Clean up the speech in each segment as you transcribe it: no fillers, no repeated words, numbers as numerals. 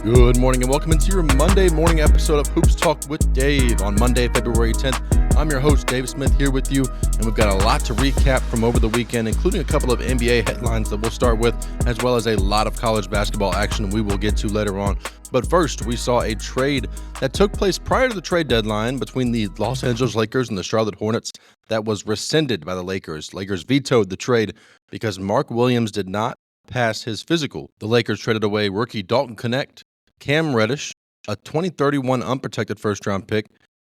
Good morning and welcome into your Monday morning episode of Hoops Talk with Dave. On Monday, February 10th, I'm your host, Dave Smith, here with you, and we've got a lot to recap from over the weekend, including a couple of NBA headlines that we'll start with, as well as a lot of college basketball action we will get to later on. But first, we saw a trade that took place prior to the trade deadline between the Los Angeles Lakers and the Charlotte Hornets that was rescinded by the Lakers. Lakers vetoed the trade because Mark Williams did not pass his physical. The Lakers traded away rookie Dalton Knecht, Cam Reddish, a 2031 unprotected first-round pick,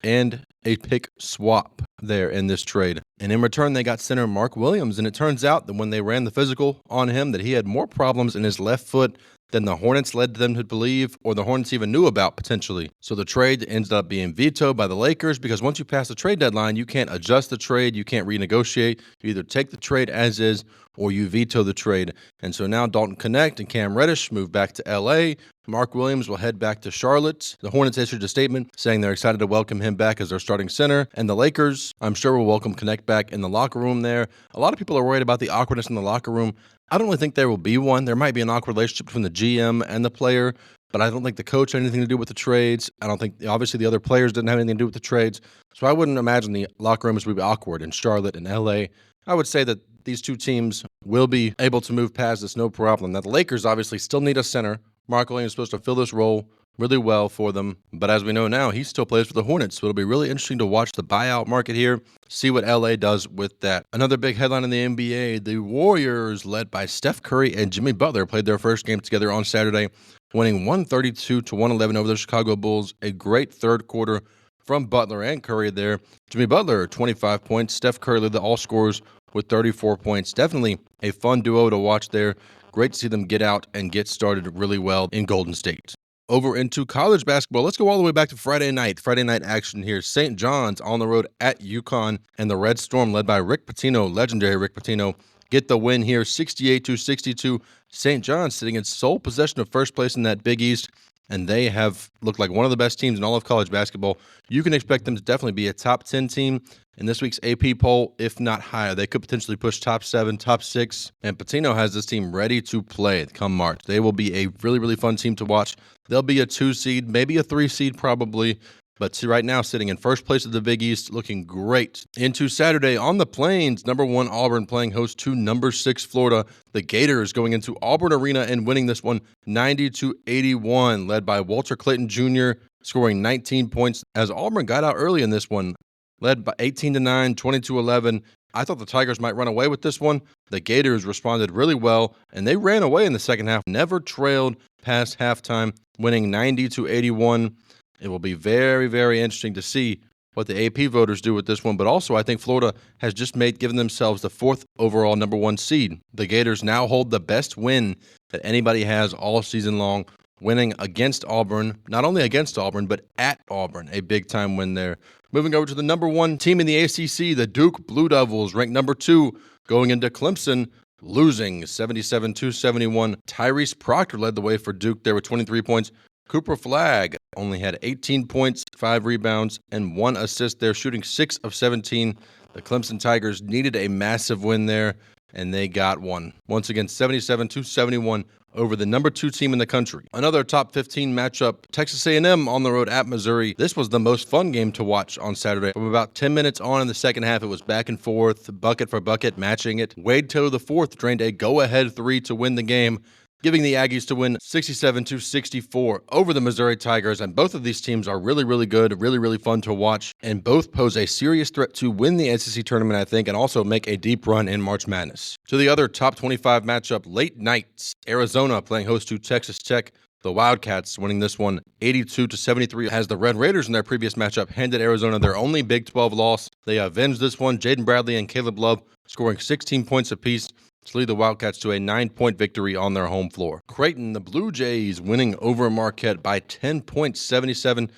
and a pick swap there in this trade. And in return, they got center Mark Williams, and it turns out that when they ran the physical on him, that he had more problems in his left foot than the Hornets led them to believe, or the Hornets even knew about potentially. So the trade ended up being vetoed by the Lakers because once you pass the trade deadline, you can't adjust the trade, you can't renegotiate. You either take the trade as is or you veto the trade. And so now Dalton Knecht and Cam Reddish move back to LA. Mark Williams will head back to Charlotte. The Hornets issued a statement saying they're excited to welcome him back as their starting center. And the Lakers, I'm sure, will welcome Knecht back in the locker room there. A lot of people are worried about the awkwardness in the locker room. I don't really think there will be one. There might be an awkward relationship between the GM and the player, but I don't think the coach had anything to do with the trades. I don't think, obviously, the other players didn't have anything to do with the trades. So I wouldn't imagine the locker rooms would be awkward in Charlotte and LA. I would say that these two teams will be able to move past this, no problem. Now, the Lakers obviously still need a center. Mark Williams is supposed to fill this role really well for them. But as we know now, he still plays for the Hornets. So it'll be really interesting to watch the buyout market here, see what LA does with that. Another big headline in the NBA, the Warriors, led by Steph Curry and Jimmy Butler, played their first game together on Saturday, winning 132-111 over the Chicago Bulls. A great third quarter from Butler and Curry there. Jimmy Butler, 25 points. Steph Curry led the all scorers with 34 points. Definitely a fun duo to watch there. Great to see them get out and get started really well in Golden State. Over into college basketball, let's go all the way back to Friday night. Friday night action here. St. John's on the road at UConn, and the Red Storm, led by Rick Pitino, legendary Rick Pitino, get the win here, 68-62. St. John's sitting in sole possession of first place in that Big East, and they have looked like one of the best teams in all of college basketball. You can expect them to definitely be a top 10 team in this week's AP poll, if not higher. They could potentially push top 7, top 6, and Pitino has this team ready to play come March. They will be a really, really fun team to watch. They'll be a 2 seed, maybe a 3 seed probably, but right now sitting in first place of the Big East, looking great. Into Saturday on the Plains, number 1 Auburn playing host to number 6 Florida. The Gators going into Auburn Arena and winning this one 90-81, led by Walter Clayton Jr., scoring 19 points as Auburn got out early in this one, led by 18-9, 20-11. I thought the Tigers might run away with this one. The Gators responded really well, and they ran away in the second half, never trailed past halftime, winning 90-81. It will be very, very interesting to see what the AP voters do with this one, but also I think Florida has just given themselves the 4th overall number 1 seed. The Gators now hold the best win that anybody has all season long, winning against Auburn, not only against Auburn, but at Auburn, a big-time win there. Moving over to the number 1 team in the ACC, the Duke Blue Devils, ranked number 2, going into Clemson, losing 77-71. Tyrese Proctor led the way for Duke there with 23 points. Cooper Flagg only had 18 points, 5 rebounds, and 1 assist there, shooting 6 of 17. The Clemson Tigers needed a massive win there, and they got one. Once again, 77-71 over the number 2 team in the country. Another top 15 matchup, Texas A&M on the road at Missouri. This was the most fun game to watch on Saturday. From about 10 minutes on in the second half, it was back and forth, bucket for bucket, matching it. Wade Taylor IV drained a go-ahead 3 to win the game, giving the Aggies to win 67-64 over the Missouri Tigers. And both of these teams are really, really good, really, really fun to watch, and both pose a serious threat to win the SEC tournament, I think, and also make a deep run in March Madness. To the other top 25 matchup, late nights, Arizona playing host to Texas Tech. The Wildcats winning this one 82-73 as the Red Raiders in their previous matchup handed Arizona their only Big 12 loss. They avenged this one, Jaden Bradley and Caleb Love scoring 16 points apiece to lead the Wildcats to a 9-point victory on their home floor. Creighton, the Blue Jays, winning over Marquette by 10 points, 77-67.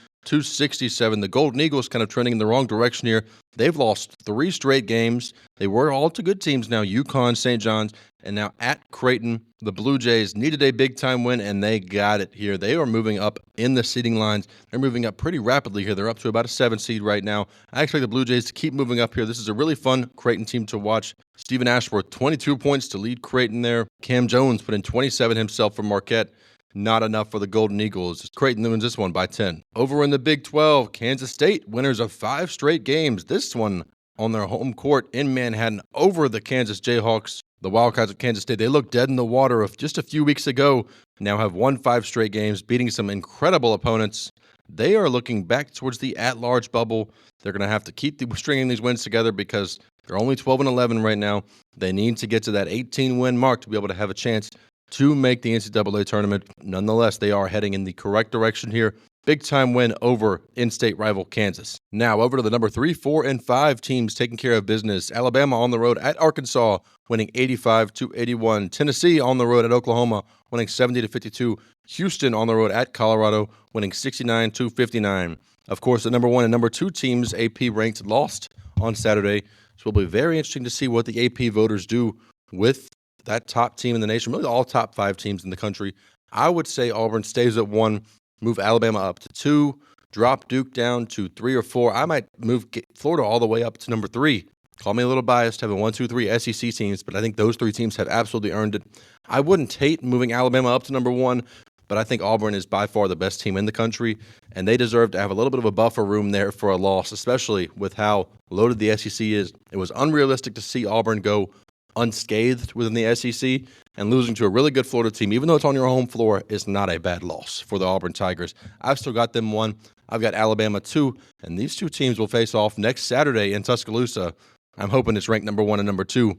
The Golden Eagles kind of trending in the wrong direction here. They've lost 3 straight games. They were all to good teams now, UConn, St. John's, and now at Creighton. The Blue Jays needed a big-time win, and they got it here. They are moving up in the seeding lines. They're moving up pretty rapidly here. They're up to about a 7 seed right now. I expect the Blue Jays to keep moving up here. This is a really fun Creighton team to watch. Stephen Ashworth, 22 points to lead Creighton there. Cam Jones put in 27 himself for Marquette. Not enough for the Golden Eagles. Creighton wins this one by 10. Over in the Big 12, Kansas State, winners of 5 straight games. This one on their home court in Manhattan over the Kansas Jayhawks. The Wildcats of Kansas State, they looked dead in the water of just a few weeks ago. Now have won 5 straight games, beating some incredible opponents. They are looking back towards the at-large bubble. They're going to have to keep stringing these wins together because they're only 12-11 right now. They need to get to that 18-win mark to be able to have a chance to make the NCAA tournament. Nonetheless, they are heading in the correct direction here. Big-time win over in-state rival Kansas. Now over to the number 3, 4, and 5 teams taking care of business. Alabama on the road at Arkansas, winning 85-81. Tennessee on the road at Oklahoma, winning 70-52. Houston on the road at Colorado, winning 69-59. Of course, the number 1 and number 2 teams, AP ranked, lost on Saturday. So it'll be very interesting to see what the AP voters do with that top team in the nation, really all top 5 teams in the country. I would say Auburn stays at 1, move Alabama up to 2, drop Duke down to 3 or 4. I might move Florida all the way up to number 3. Call me a little biased, having 1, 2, 3 SEC teams, but I think those 3 teams have absolutely earned it. I wouldn't hate moving Alabama up to number 1, but I think Auburn is by far the best team in the country, and they deserve to have a little bit of a buffer room there for a loss, especially with how loaded the SEC is. It was unrealistic to see Auburn go unscathed within the SEC, and losing to a really good Florida team, even though it's on your home floor, is not a bad loss for the Auburn Tigers. I've still got them 1. I've got Alabama 2, and these 2 teams will face off next Saturday in Tuscaloosa. I'm hoping it's ranked number 1 and number 2.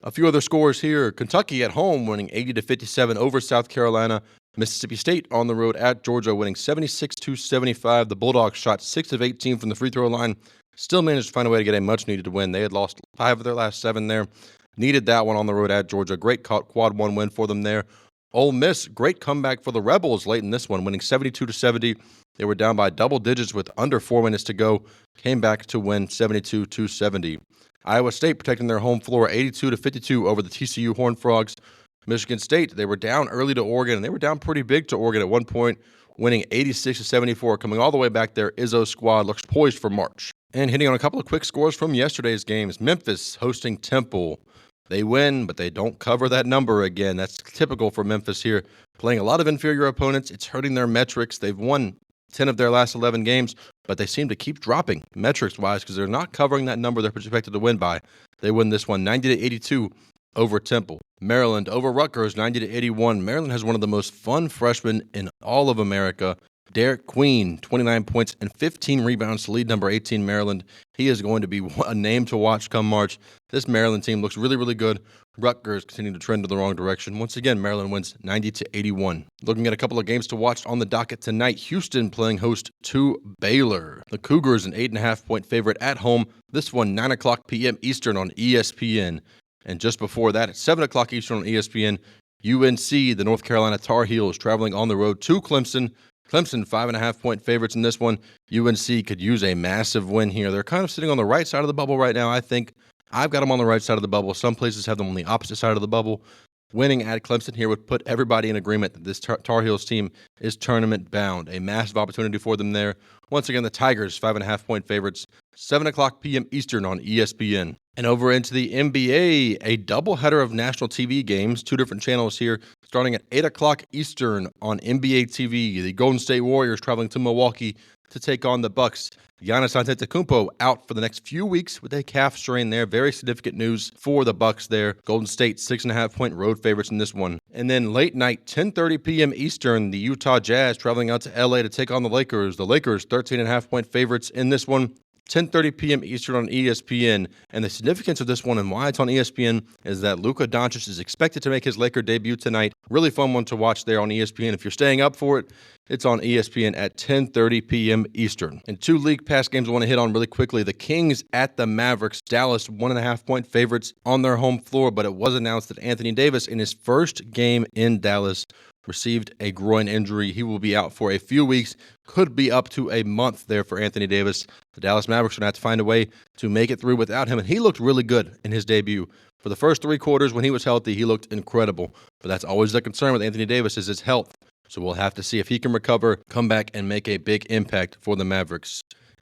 A few other scores here. Kentucky at home winning 80-57 over South Carolina. Mississippi State on the road at Georgia winning 76-75. The Bulldogs shot 6 of 18 from the free throw line. Still managed to find a way to get a much-needed win. They had lost 5 of their last 7 there. Needed that one on the road at Georgia. Great quad 1 win for them there. Ole Miss, great comeback for the Rebels late in this one, winning 72-70. They were down by double digits with under 4 minutes to go. Came back to win 72-70. Iowa State protecting their home floor 82-52 over the TCU Horned Frogs. Michigan State, they were down early to Oregon, and they were down pretty big to Oregon at one point, winning 86-74. Coming all the way back there, Izzo's squad looks poised for March. And hitting on a couple of quick scores from yesterday's games. Memphis hosting Temple. They win, but they don't cover that number again. That's typical for Memphis here. Playing a lot of inferior opponents. It's hurting their metrics. They've won 10 of their last 11 games, but they seem to keep dropping metrics-wise because they're not covering that number they're expected to win by. They win this one 90-82 over Temple. Maryland over Rutgers 90-81. Maryland has one of the most fun freshmen in all of America. Derek Queen, 29 points and 15 rebounds to lead number 18 Maryland. He is going to be a name to watch come March. This Maryland team looks really, really good. Rutgers continue to trend in the wrong direction. Once again, Maryland wins 90-81. Looking at a couple of games to watch on the docket tonight, Houston playing host to Baylor. The Cougars an 8.5-point favorite at home. This one 9 o'clock p.m. Eastern on ESPN. And just before that, at 7 o'clock Eastern on ESPN, UNC, the North Carolina Tar Heels, traveling on the road to Clemson. Clemson, 5.5-point favorites in this one. UNC could use a massive win here. They're kind of sitting on the right side of the bubble right now, I think. I've got them on the right side of the bubble. Some places have them on the opposite side of the bubble. Winning at Clemson here would put everybody in agreement that this Tar Heels team is tournament bound. A massive opportunity for them there. Once again, the Tigers, 5.5-point favorites. 7 o'clock p.m. Eastern on ESPN. And over into the NBA, a doubleheader of national TV games, 2 different channels here, starting at 8 o'clock Eastern on NBA TV. The Golden State Warriors traveling to Milwaukee to take on the Bucks. Giannis Antetokounmpo out for the next few weeks with a calf strain there. Very significant news for the Bucks there. Golden State, 6.5-point road favorites in this one. And then late night, 10:30 p.m. Eastern, the Utah Jazz traveling out to L.A. to take on the Lakers. The Lakers, 13.5-point favorites in this one. 10:30 p.m. Eastern on ESPN. And the significance of this one and why it's on ESPN is that Luka Doncic is expected to make his Laker debut tonight. Really fun one to watch there on ESPN. If you're staying up for it, it's on ESPN at 10:30 p.m. Eastern. And 2 League Pass games I want to hit on really quickly. The Kings at the Mavericks. Dallas, 1.5-point favorites on their home floor, but it was announced that Anthony Davis, in his first game in Dallas, received a groin injury. He will be out for a few weeks, could be up to a month there for Anthony Davis. The Dallas Mavericks are going to have to find a way to make it through without him, and he looked really good in his debut. For the first 3 quarters when he was healthy, he looked incredible. But that's always the concern with Anthony Davis is his health. So we'll have to see if he can recover, come back, and make a big impact for the Mavericks.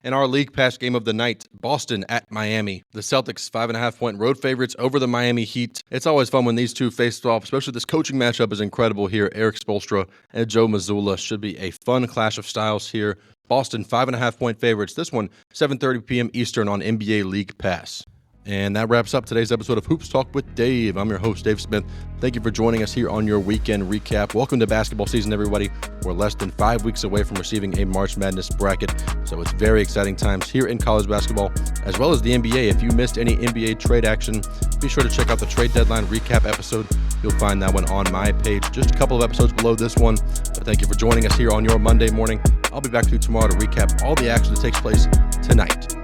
And our League Pass game of the night, Boston at Miami. The Celtics 5.5-point road favorites over the Miami Heat. It's always fun when these two face off, especially this coaching matchup is incredible here. Eric Spoelstra and Joe Mazzulla should be a fun clash of styles here. Boston 5.5-point favorites. This one, 7:30 p.m. Eastern on NBA League Pass. And that wraps up today's episode of Hoops Talk with Dave. I'm your host, Dave Smith. Thank you for joining us here on your weekend recap. Welcome to basketball season, everybody. We're less than 5 weeks away from receiving a March Madness bracket, so it's very exciting times here in college basketball, as well as the NBA. If you missed any NBA trade action, be sure to check out the trade deadline recap episode. You'll find that one on my page, just a couple of episodes below this one. But thank you for joining us here on your Monday morning. I'll be back to you tomorrow to recap all the action that takes place tonight.